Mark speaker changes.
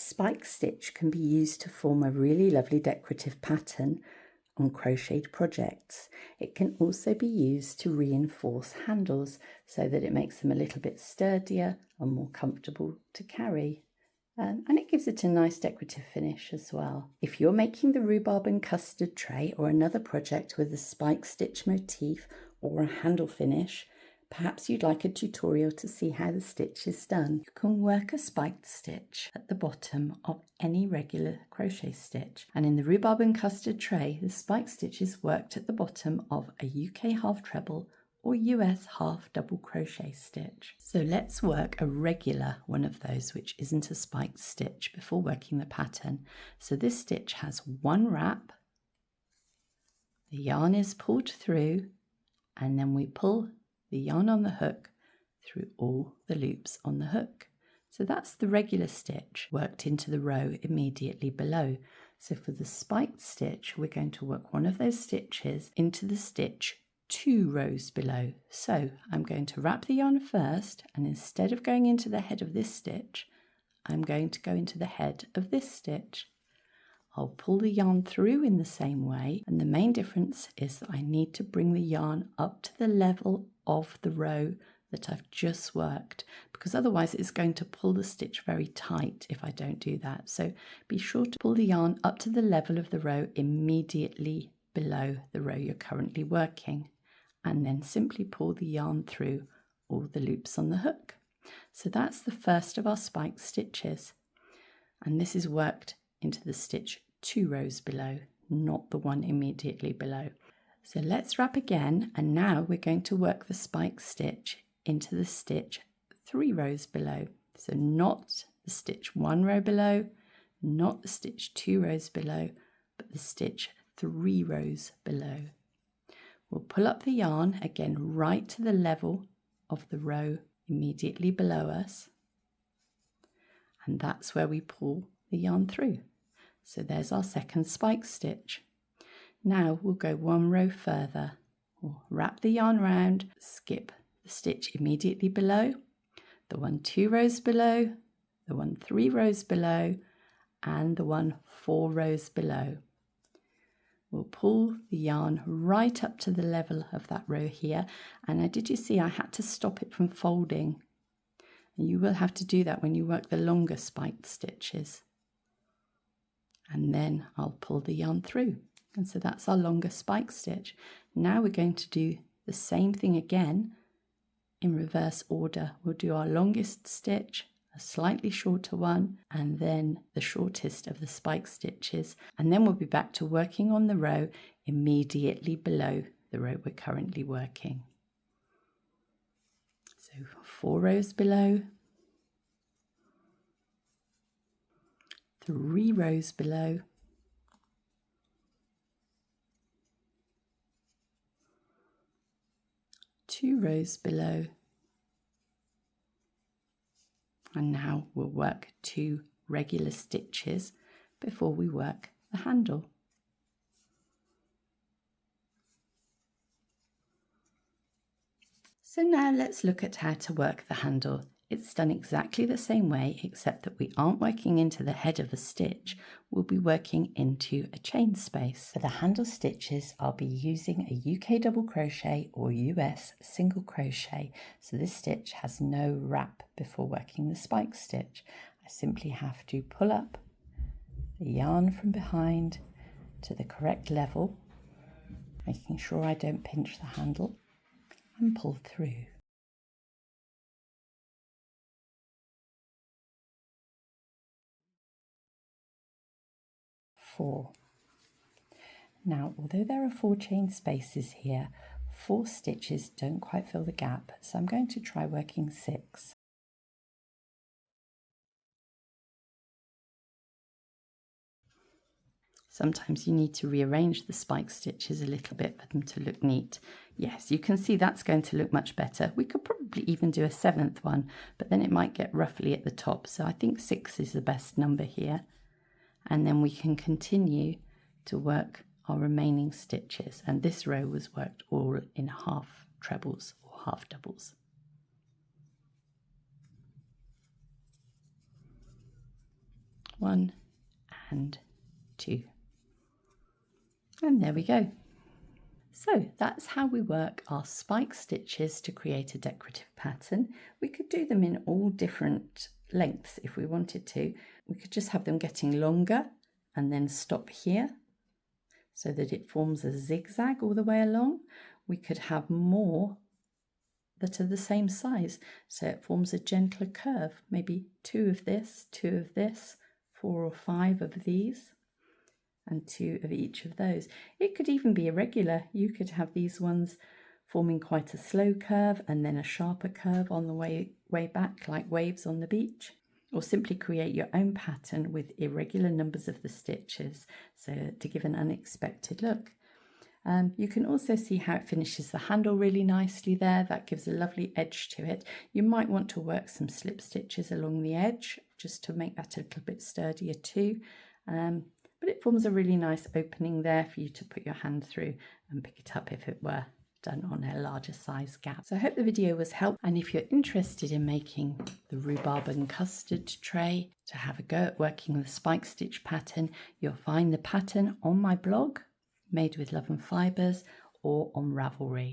Speaker 1: spike stitch can be used to form a really lovely decorative pattern on crocheted projects. It can also be used to reinforce handles so that it makes them a little bit sturdier and more comfortable to carry. And it gives it a nice decorative finish as well. If you're making the rhubarb and custard tray or another project with a spike stitch motif or a handle finish, perhaps you'd like a tutorial to see how the stitch is done. You can work a spiked stitch at the bottom of any regular crochet stitch. And in the rhubarb and custard tray, the spike stitch is worked at the bottom of a UK half treble or US half double crochet stitch. So let's work a regular one of those which isn't a spiked stitch before working the pattern. So this stitch has one wrap, the yarn is pulled through, and then we pull the yarn on the hook through all the loops on the hook. So that's the regular stitch worked into the row immediately below. So for the spiked stitch, we're going to work one of those stitches into the stitch 2 rows below. So I'm going to wrap the yarn first, and instead of going into the head of this stitch, I'm going to go into the head of this stitch. I'll pull the yarn through in the same way, and the main difference is that I need to bring the yarn up to the level of the row that I've just worked, because otherwise it's going to pull the stitch very tight if I don't do that. So be sure to pull the yarn up to the level of the row immediately below the row you're currently working, and then simply pull the yarn through all the loops on the hook. So that's the first of our spiked stitches, and this is worked into the stitch 2 rows below, not the one immediately below. So let's wrap again, and now we're going to work the spiked stitch into the stitch 3 rows below. So not the stitch 1 row below, not the stitch 2 rows below, but the stitch 3 rows below. We'll pull up the yarn again right to the level of the row immediately below us, and that's where we pull the yarn through. So there's our second spike stitch. Now we'll go 1 row further. We'll wrap the yarn round, skip the stitch immediately below, the one 2 rows below, the one 3 rows below, and the one 4 rows below. We'll pull the yarn right up to the level of that row here, and did you see I had to stop it from folding? And you will have to do that when you work the longer spiked stitches. And then I'll pull the yarn through. And so that's our longer spike stitch. Now we're going to do the same thing again in reverse order. We'll do our longest stitch, a slightly shorter one, and then the shortest of the spike stitches, and then we'll be back to working on the row immediately below the row we're currently working. So 4 rows below, 3 rows below, 2 rows below, and now we'll work 2 regular stitches before we work the handle. So now let's look at how to work the handle. It's done exactly the same way, except that we aren't working into the head of a stitch, we'll be working into a chain space. For the handle stitches, I'll be using a UK double crochet or US single crochet, so this stitch has no wrap before working the spike stitch. I simply have to pull up the yarn from behind to the correct level, making sure I don't pinch the handle, and pull through. Now, although there are 4 chain spaces here, 4 stitches don't quite fill the gap, so I'm going to try working 6. Sometimes you need to rearrange the spike stitches a little bit for them to look neat. Yes, you can see that's going to look much better. We could probably even do a 7th one, but then it might get ruffly at the top, so I think 6 is the best number here. And then we can continue to work our remaining stitches, and this row was worked all in half trebles or half doubles. 1 and 2. And there we go. So that's how we work our spike stitches to create a decorative pattern. We could do them in all different lengths if we wanted to. We could just have them getting longer and then stop here so that it forms a zigzag all the way along. We could have more that are the same size, so it forms a gentler curve, maybe 2 of this, 2 of this, 4 or 5 of these, and 2 of each of those. It could even be irregular. You could have these ones forming quite a slow curve and then a sharper curve on the way back, like waves on the beach. Or simply create your own pattern with irregular numbers of the stitches, so to give an unexpected look. You can also see how it finishes the handle really nicely there. That gives a lovely edge to it. You might want to work some slip stitches along the edge just to make that a little bit sturdier too. But it forms a really nice opening there for you to put your hand through and pick it up if it were done on a larger size gap. So I hope the video was helpful, and if you're interested in making the rhubarb and custard tray to have a go at working the spike stitch pattern, you'll find the pattern on my blog, Made with Love and Fibres, or on Ravelry.